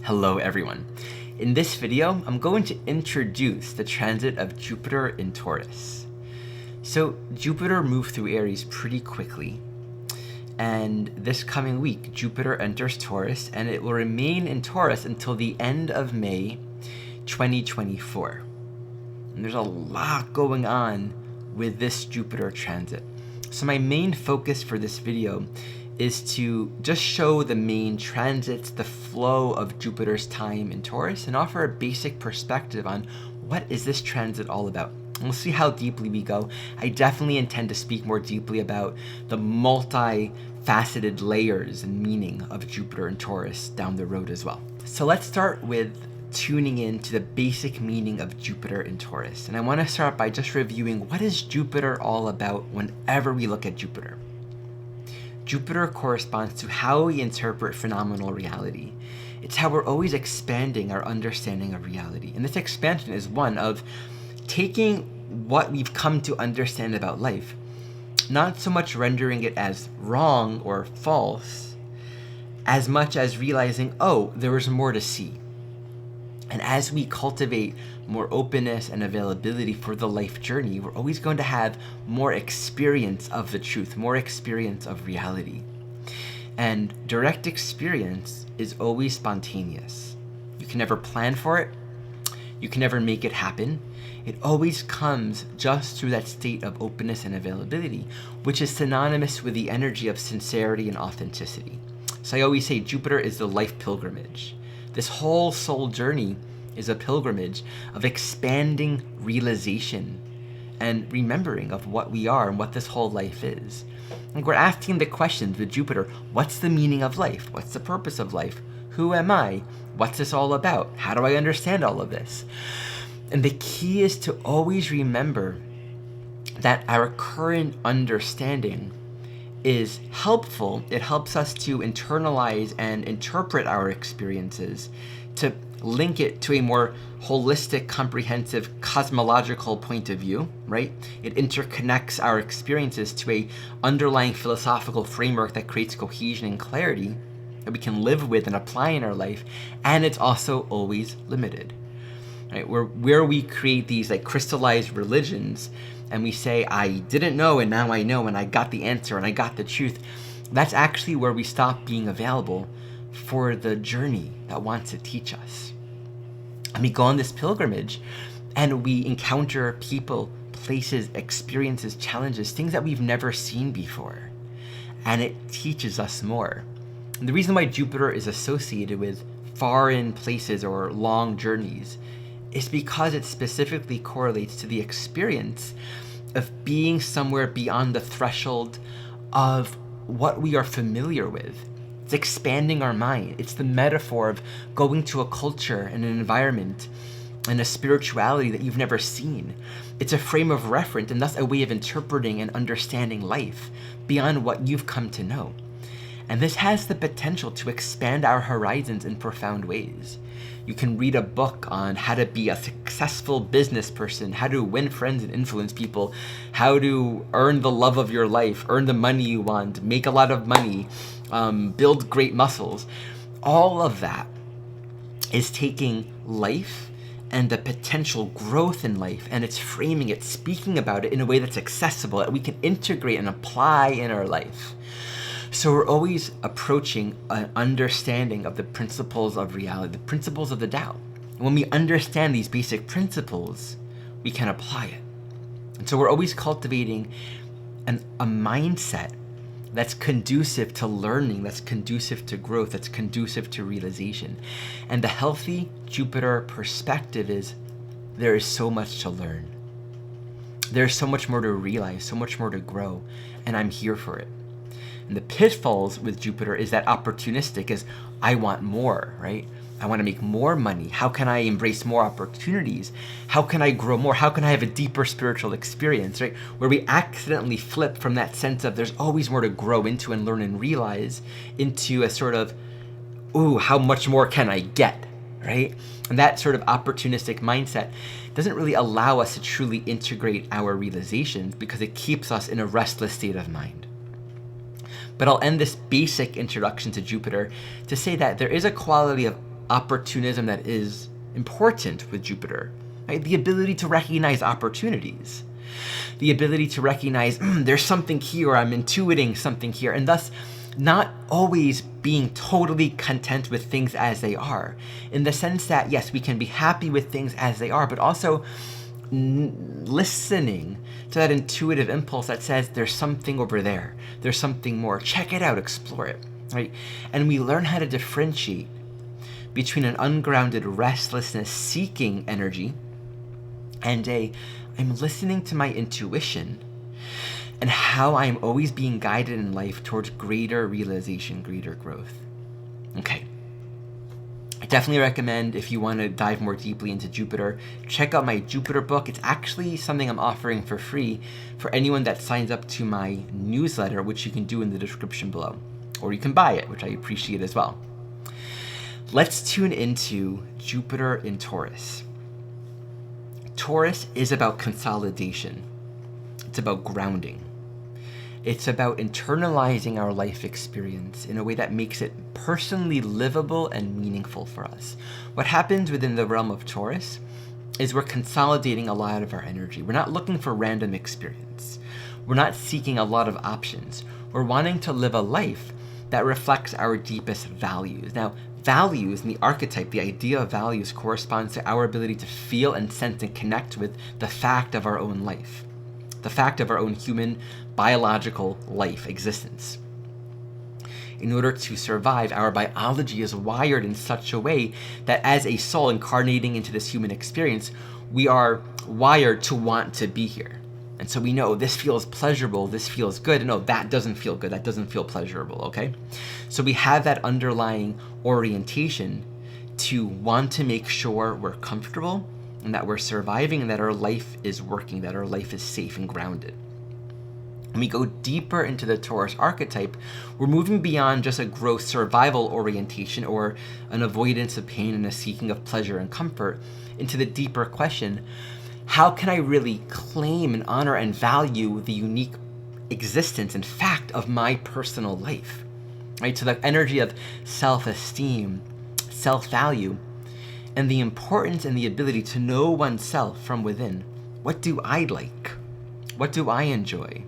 Hello everyone. In this video, I'm going to introduce the transit of Jupiter in Taurus. So Jupiter moved through Aries pretty quickly, and this coming week, Jupiter enters Taurus, and it will remain in Taurus until the end of May 2024. And there's a lot going on with this Jupiter transit. So my main focus for this video is to just show the main transits, the flow of Jupiter's time in Taurus, and offer a basic perspective on what is this transit all about. And we'll see how deeply we go. I definitely intend to speak more deeply about the multi-faceted layers and meaning of Jupiter and Taurus down the road as well. So let's start with tuning in to the basic meaning of Jupiter in Taurus. And I want to start by just reviewing what is Jupiter all about whenever we look at Jupiter. Jupiter corresponds to how we interpret phenomenal reality. It's how we're always expanding our understanding of reality. And this expansion is one of taking what we've come to understand about life, not so much rendering it as wrong or false, as much as realizing, oh, there is more to see. And as we cultivate more openness and availability for the life journey, we're always going to have more experience of the truth, more experience of reality. And direct experience is always spontaneous. You can never plan for it. You can never make it happen. It always comes just through that state of openness and availability, which is synonymous with the energy of sincerity and authenticity. So I always say Jupiter is the life pilgrimage. This whole soul journey is a pilgrimage of expanding realization and remembering of what we are and what this whole life is. And we're asking the questions with Jupiter: what's the meaning of life? What's the purpose of life? Who am I? What's this all about? How do I understand all of this? And the key is to always remember that our current understanding is helpful. It helps us to internalize and interpret our experiences, to link it to a more holistic, comprehensive, cosmological point of view, right? It interconnects our experiences to a underlying philosophical framework that creates cohesion and clarity that we can live with and apply in our life, and it's also always limited, right? Where we create these like crystallized religions, and we say, I didn't know, and now I know, and I got the answer, and I got the truth. That's actually where we stop being available for the journey that wants to teach us. And we go on this pilgrimage, and we encounter people, places, experiences, challenges, things that we've never seen before. And it teaches us more. And the reason why Jupiter is associated with foreign places or long journeys is because it specifically correlates to the experience of being somewhere beyond the threshold of what we are familiar with. It's expanding our mind. It's the metaphor of going to a culture and an environment and a spirituality that you've never seen. It's a frame of reference and thus a way of interpreting and understanding life beyond what you've come to know. And this has the potential to expand our horizons in profound ways. You can read a book on how to be a successful business person, how to win friends and influence people, how to earn the love of your life, earn the money you want, make a lot of money, build great muscles. All of that is taking life and the potential growth in life, and it's framing it, speaking about it in a way that's accessible, that we can integrate and apply in our life. So we're always approaching an understanding of the principles of reality, the principles of the Tao. And when we understand these basic principles, we can apply it. And so we're always cultivating a mindset that's conducive to learning, that's conducive to growth, that's conducive to realization. And the healthy Jupiter perspective is there is so much to learn. There's so much more to realize, so much more to grow, and I'm here for it. And the pitfalls with Jupiter is that opportunistic is, I want more, right? I want to make more money. How can I embrace more opportunities? How can I grow more? How can I have a deeper spiritual experience, right? Where we accidentally flip from that sense of there's always more to grow into and learn and realize into a sort of, ooh, how much more can I get, right? And that sort of opportunistic mindset doesn't really allow us to truly integrate our realizations because it keeps us in a restless state of mind. But I'll end this basic introduction to Jupiter to say that there is a quality of opportunism that is important with Jupiter, right? The ability to recognize opportunities, the ability to recognize there's something here, or I'm intuiting something here, and thus not always being totally content with things as they are, in the sense that, yes, we can be happy with things as they are, but also listening to that intuitive impulse that says there's something over there, there's something more, check it out, explore it, right? And we learn how to differentiate between an ungrounded restlessness seeking energy and I'm listening to my intuition and how I'm always being guided in life towards greater realization, greater growth. Okay. I definitely recommend, if you want to dive more deeply into Jupiter, check out my Jupiter book. It's actually something I'm offering for free for anyone that signs up to my newsletter, which you can do in the description below. Or you can buy it, which I appreciate as well. Let's tune into Jupiter in Taurus. Taurus is about consolidation. It's about grounding. It's about internalizing our life experience in a way that makes it personally livable and meaningful for us. What happens within the realm of Taurus is we're consolidating a lot of our energy. We're not looking for random experience. We're not seeking a lot of options. We're wanting to live a life that reflects our deepest values. Now, values and the archetype, the idea of values, corresponds to our ability to feel and sense and connect with the fact of our own life, the fact of our own human biological life existence. In order to survive, our biology is wired in such a way that as a soul incarnating into this human experience, we are wired to want to be here. And so we know this feels pleasurable, this feels good, and no, that doesn't feel good, that doesn't feel pleasurable, okay? So we have that underlying orientation to want to make sure we're comfortable and that we're surviving and that our life is working, that our life is safe and grounded. When we go deeper into the Taurus archetype, we're moving beyond just a gross survival orientation or an avoidance of pain and a seeking of pleasure and comfort into the deeper question, how can I really claim and honor and value the unique existence and fact of my personal life? Right? So the energy of self-esteem, self-value, and the importance and the ability to know oneself from within. What do I like? What do I enjoy?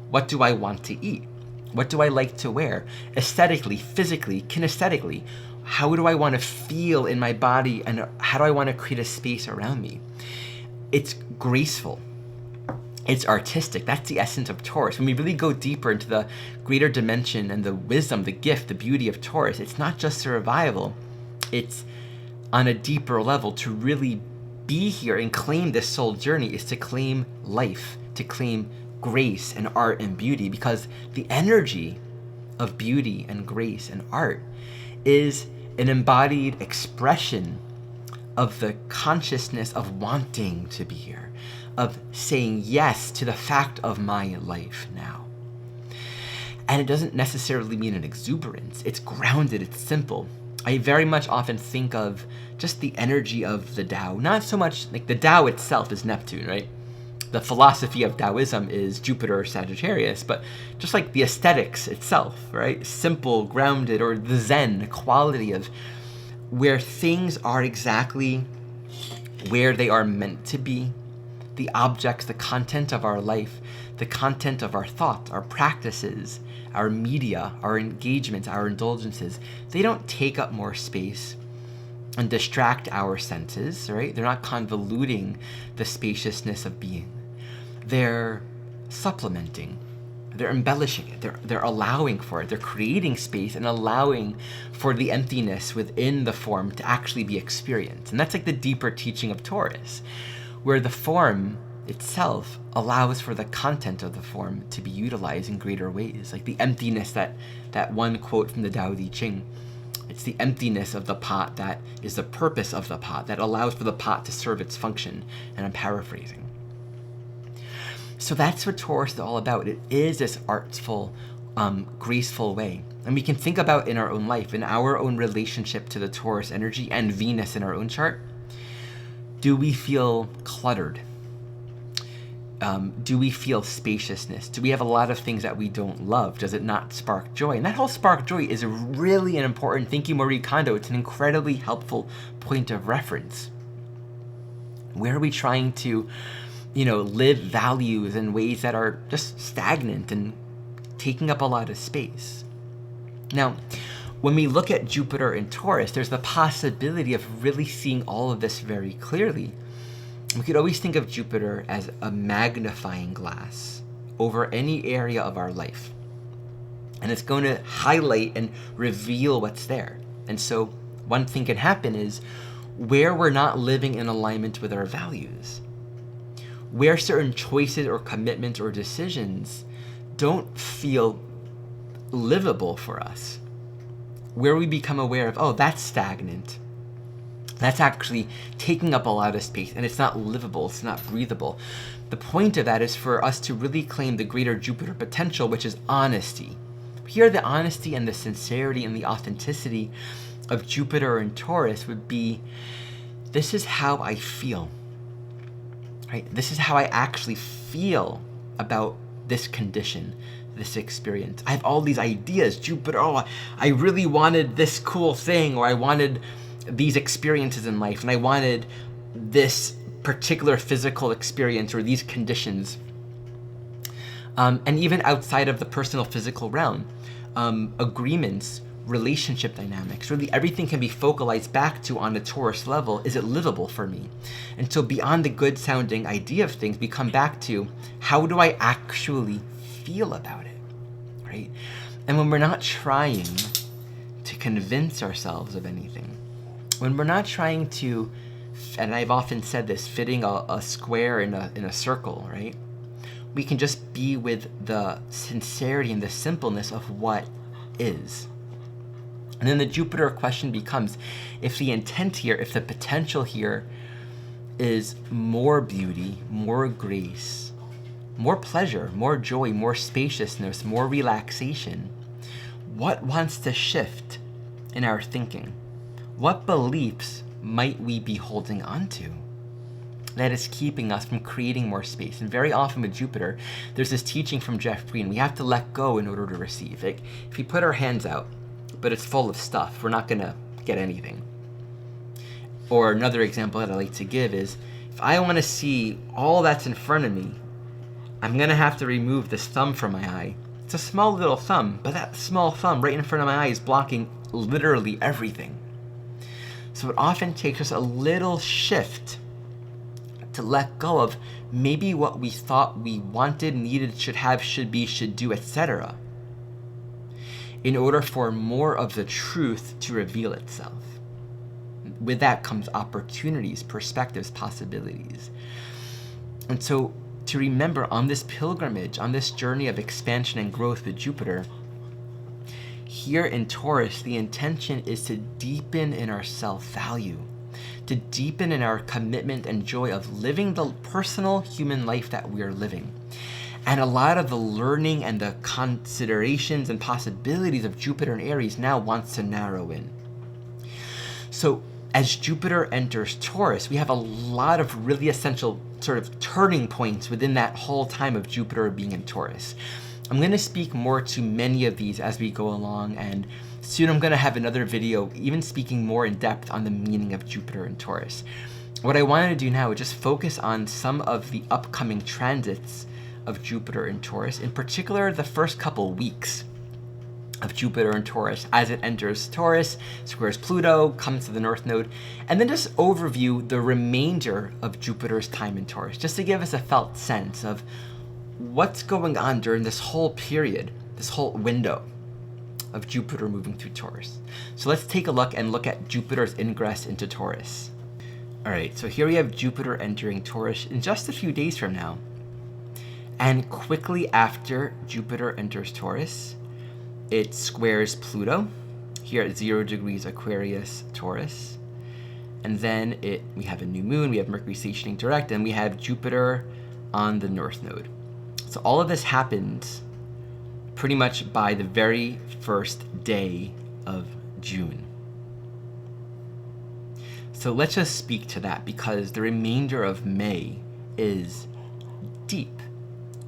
What do I want to eat? What do I like to wear? Aesthetically, physically, kinesthetically, how do I want to feel in my body, and how do I want to create a space around me? It's graceful. It's artistic. That's the essence of Taurus. When we really go deeper into the greater dimension and the wisdom, the gift, the beauty of Taurus, it's not just survival. It's on a deeper level. To really be here and claim this soul journey is to claim life, to claim grace and art and beauty, because the energy of beauty and grace and art is an embodied expression of the consciousness of wanting to be here, of saying yes to the fact of my life now. And it doesn't necessarily mean an exuberance. It's grounded, it's simple. I very much often think of just the energy of the Tao, not so much like the Tao itself is Neptune, right? The philosophy of Taoism is Jupiter or Sagittarius, but just like the aesthetics itself, right? Simple, grounded, or the Zen quality of where things are exactly where they are meant to be. The objects, the content of our life, the content of our thoughts, our practices, our media, our engagements, our indulgences, they don't take up more space and distract our senses, right? They're not convoluting the spaciousness of being. They're supplementing, they're embellishing it, they're allowing for it, they're creating space and allowing for the emptiness within the form to actually be experienced. And that's like the deeper teaching of Taurus, where the form itself allows for the content of the form to be utilized in greater ways. Like the emptiness, that one quote from the Tao Te Ching, it's the emptiness of the pot that is the purpose of the pot, that allows for the pot to serve its function. And I'm paraphrasing. So that's what Taurus is all about. It is this artful, graceful way. And we can think about in our own life, in our own relationship to the Taurus energy and Venus in our own chart. Do we feel cluttered? Do we feel spaciousness? Do we have a lot of things that we don't love? Does it not spark joy? And that whole spark joy is really an important, thank you Marie Kondo, it's an incredibly helpful point of reference. Where are we trying to, live values in ways that are just stagnant and taking up a lot of space? Now, when we look at Jupiter in Taurus, there's the possibility of really seeing all of this very clearly. We could always think of Jupiter as a magnifying glass over any area of our life. And it's going to highlight and reveal what's there. And so one thing can happen is where we're not living in alignment with our values, where certain choices or commitments or decisions don't feel livable for us, where we become aware of, oh, that's stagnant. That's actually taking up a lot of space, and it's not livable, it's not breathable. The point of that is for us to really claim the greater Jupiter potential, which is honesty. Here, the honesty and the sincerity and the authenticity of Jupiter and Taurus would be, this is how I feel, right? This is how I actually feel about this condition, this experience. I have all these ideas. Jupiter, oh, I really wanted this cool thing, or I wanted these experiences in life, and I wanted this particular physical experience or these conditions. And even outside of the personal physical realm, agreements, relationship dynamics, really everything can be focalized back to, on a Taurus level, is it livable for me? And so beyond the good sounding idea of things, we come back to, how do I actually feel about it, right? And when we're not trying to convince ourselves of anything, when we're not trying to, and I've often said this, fitting a square in a circle, right? We can just be with the sincerity and the simpleness of what is. And then the Jupiter question becomes, if the intent here, if the potential here is more beauty, more grace, more pleasure, more joy, more spaciousness, more relaxation, what wants to shift in our thinking? What beliefs might we be holding on to that is keeping us from creating more space? And very often with Jupiter, there's this teaching from Jeff Green, we have to let go in order to receive. Like, if we put our hands out, but it's full of stuff, we're not gonna get anything. Or another example that I like to give is, if I wanna see all that's in front of me, I'm gonna have to remove this thumb from my eye. It's a small little thumb, but that small thumb right in front of my eye is blocking literally everything. So it often takes us a little shift to let go of maybe what we thought we wanted, needed, should have, should be, should do, etc., in order for more of the truth to reveal itself. With that comes opportunities, perspectives, possibilities. And so to remember, on this pilgrimage, on this journey of expansion and growth with Jupiter, here in Taurus, the intention is to deepen in our self-value, to deepen in our commitment and joy of living the personal human life that we are living. And a lot of the learning and the considerations and possibilities of Jupiter and Aries now wants to narrow in. So as Jupiter enters Taurus, we have a lot of really essential sort of turning points within that whole time of Jupiter being in Taurus. I'm going to speak more to many of these as we go along, and soon I'm going to have another video even speaking more in depth on the meaning of Jupiter and Taurus. What I wanted to do now is just focus on some of the upcoming transits of Jupiter and Taurus, in particular the first couple weeks of Jupiter and Taurus as it enters Taurus, squares Pluto, comes to the North Node, and then just overview the remainder of Jupiter's time in Taurus, just to give us a felt sense of what's going on during this whole period, this whole window of Jupiter moving through Taurus. So let's take a look at Jupiter's ingress into Taurus. All right, so here we have Jupiter entering Taurus in just a few days from now. And quickly after Jupiter enters Taurus, it squares Pluto, here at 0 degrees Aquarius, Taurus. And then we have a new moon, we have Mercury stationing direct, and we have Jupiter on the North Node. So all of this happens pretty much by the very first day of June. So let's just speak to that, because the remainder of May is deep.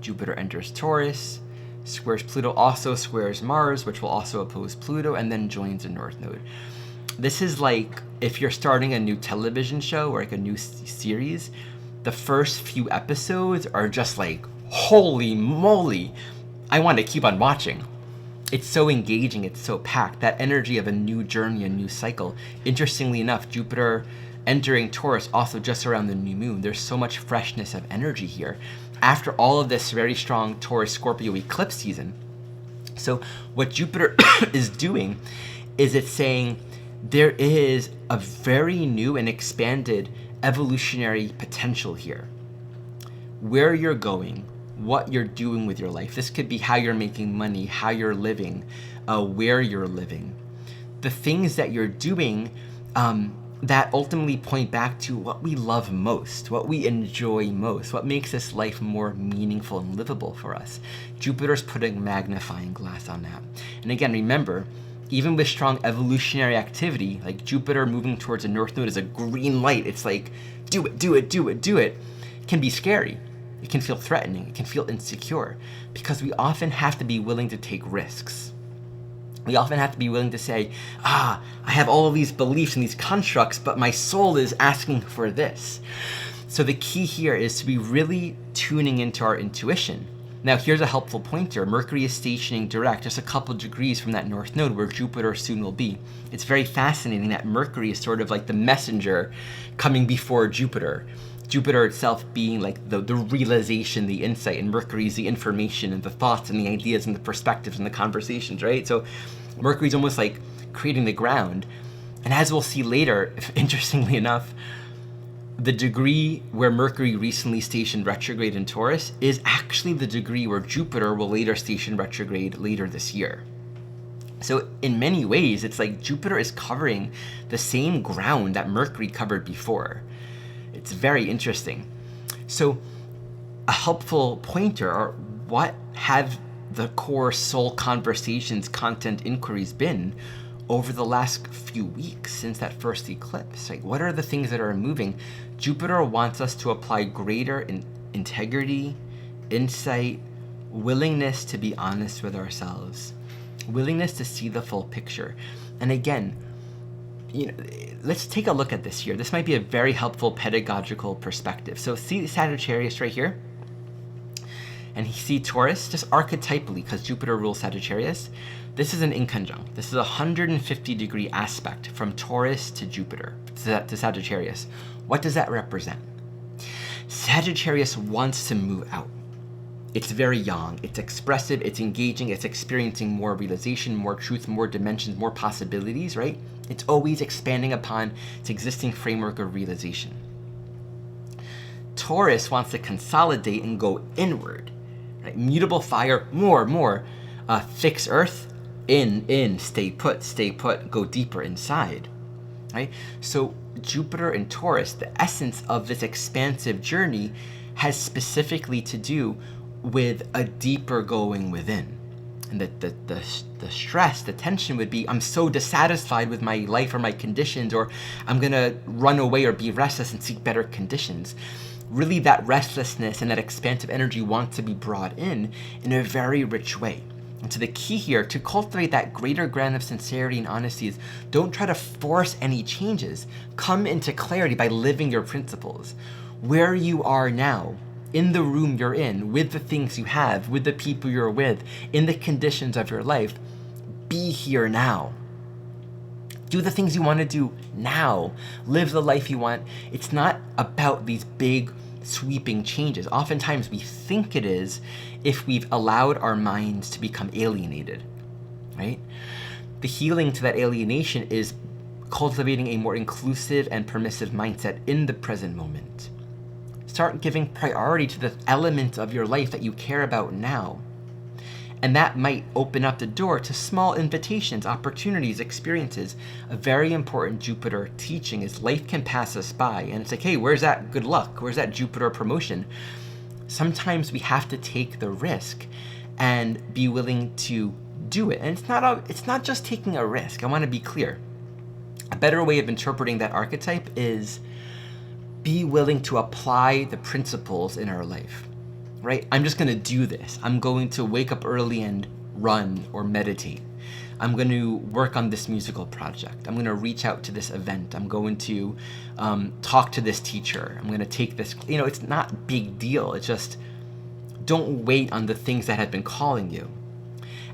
Jupiter enters Taurus, squares Pluto, also squares Mars, which will also oppose Pluto, and then joins the North Node. This is like if you're starting a new television show or like a new series, the first few episodes are just like, holy moly, I want to keep on watching. It's so engaging, it's so packed, that energy of a new journey, a new cycle. Interestingly enough, Jupiter entering Taurus also just around the new moon. There's so much freshness of energy here after all of this very strong Taurus Scorpio eclipse season. So what Jupiter is doing is it's saying there is a very new and expanded evolutionary potential here. Where you're going, what you're doing with your life. This could be how you're making money, how you're living, where you're living. The things that you're doing that ultimately point back to what we love most, what we enjoy most, what makes this life more meaningful and livable for us. Jupiter's putting a magnifying glass on that. And again, remember, even with strong evolutionary activity, like Jupiter moving towards the North Node is a green light. It's like, do it, do it, do it, do it. It can be scary. It can feel threatening. It can feel insecure because we often have to be willing to take risks. We often have to be willing to say, I have all of these beliefs and these constructs, but my soul is asking for this. So the key here is to be really tuning into our intuition. Now, here's a helpful pointer. Mercury is stationing direct, just a couple degrees from that North Node where Jupiter soon will be. It's very fascinating that Mercury is sort of like the messenger coming before Jupiter. Jupiter itself being like the realization, the insight, and Mercury is the information and the thoughts and the ideas and the perspectives and the conversations, right? So Mercury's almost like creating the ground. And as we'll see later, interestingly enough, the degree where Mercury recently stationed retrograde in Taurus is actually the degree where Jupiter will later station retrograde later this year. So in many ways, it's like Jupiter is covering the same ground that Mercury covered before. It's very interesting. So a helpful pointer, or what have the core soul conversations, content inquiries been over the last few weeks since that first eclipse? Like, what are the things that are moving? Jupiter wants us to apply greater integrity, insight, willingness to be honest with ourselves, willingness to see the full picture. And again, let's take a look at this here. This might be a very helpful pedagogical perspective. So see Sagittarius right here, and see Taurus just archetypally because Jupiter rules Sagittarius. This is an inconjunct. This is a 150-degree aspect from Taurus to Jupiter, to Sagittarius. What does that represent? Sagittarius wants to move out. It's very young, it's expressive, it's engaging, it's experiencing more realization, more truth, more dimensions, more possibilities, right? It's always expanding upon its existing framework of realization. Taurus wants to consolidate and go inward, right? Mutable fire, more. Fix earth, in, stay put, go deeper inside, right? So Jupiter and Taurus, the essence of this expansive journey has specifically to do with a deeper going within. And the stress, the tension would be, I'm so dissatisfied with my life or my conditions, or I'm gonna run away or be restless and seek better conditions. Really, that restlessness and that expansive energy wants to be brought in a very rich way. And so the key here to cultivate that greater ground of sincerity and honesty is don't try to force any changes. Come into clarity by living your principles. Where you are now, in the room you're in, with the things you have, with the people you're with, in the conditions of your life, be here now. Do the things you want to do now. Live the life you want. It's not about these big, sweeping changes. Oftentimes we think it is if we've allowed our minds to become alienated, right? The healing to that alienation is cultivating a more inclusive and permissive mindset in the present moment. Start giving priority to the elements of your life that you care about now. And that might open up the door to small invitations, opportunities, experiences. A very important Jupiter teaching is life can pass us by. And it's like, hey, where's that good luck? Where's that Jupiter promotion? Sometimes we have to take the risk and be willing to do it. And it's not just taking a risk. I want to be clear. A better way of interpreting that archetype is be willing to apply the principles in our life. right? I'm just gonna do this. I'm going to wake up early and run or meditate. I'm going to work on this musical project. I'm going to reach out to this event. I'm going to talk to this teacher. I'm going to take this, it's not a big deal. It's just, don't wait on the things that have been calling you.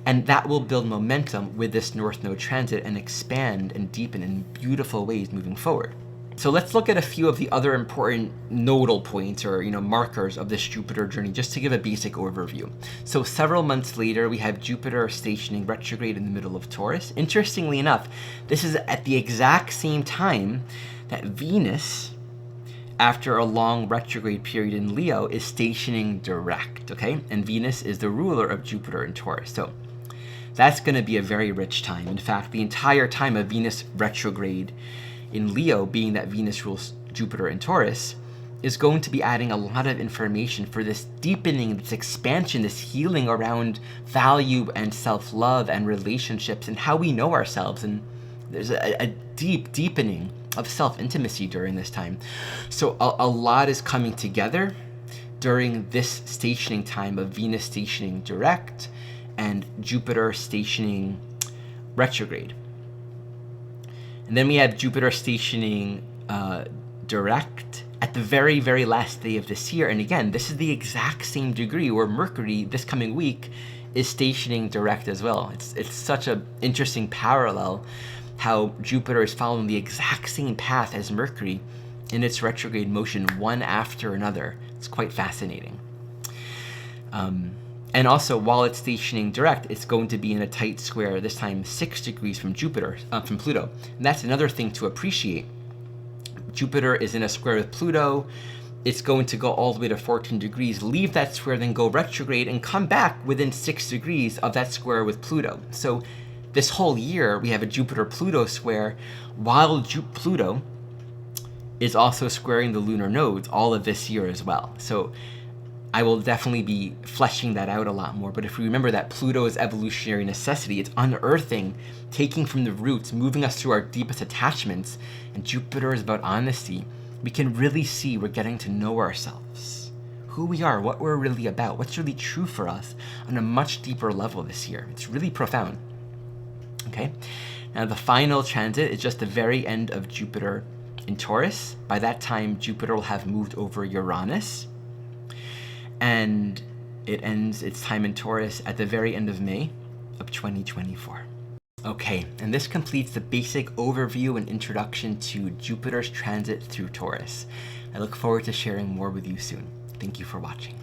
And that will build momentum with this North Node transit and expand and deepen in beautiful ways moving forward. So let's look at a few of the other important nodal points or markers of this Jupiter journey, just to give a basic overview. So several months later, we have Jupiter stationing retrograde in the middle of Taurus. Interestingly enough, this is at the exact same time that Venus, after a long retrograde period in Leo, is stationing direct, okay? And Venus is the ruler of Jupiter in Taurus. So that's going to be a very rich time. In fact, the entire time of Venus retrograde in Leo, being that Venus rules Jupiter in Taurus, is going to be adding a lot of information for this deepening, this expansion, this healing around value and self-love and relationships and how we know ourselves. And there's a deep deepening of self-intimacy during this time. So a lot is coming together during this stationing time of Venus stationing direct and Jupiter stationing retrograde. And then we have Jupiter stationing direct at the very, very last day of this year. And again, this is the exact same degree where Mercury this coming week is stationing direct as well. It's such an interesting parallel how Jupiter is following the exact same path as Mercury in its retrograde motion, one after another. It's quite fascinating. And also, while it's stationing direct, it's going to be in a tight square, this time 6 degrees from from Pluto. And that's another thing to appreciate. Jupiter is in a square with Pluto. It's going to go all the way to 14 degrees, leave that square, then go retrograde, and come back within 6 degrees of that square with Pluto. So this whole year, we have a Jupiter-Pluto square, while Pluto is also squaring the lunar nodes all of this year as well. So I will definitely be fleshing that out a lot more. But if we remember that Pluto is evolutionary necessity, it's unearthing, taking from the roots, moving us through our deepest attachments, and Jupiter is about honesty, we can really see we're getting to know ourselves, who we are, what we're really about, what's really true for us on a much deeper level this year. It's really profound. Okay, now the final transit is just the very end of Jupiter in Taurus. By that time, Jupiter will have moved over Uranus, and it ends its time in Taurus at the very end of May of 2024. Okay, and this completes the basic overview and introduction to Jupiter's transit through Taurus. I look forward to sharing more with you soon. Thank you for watching.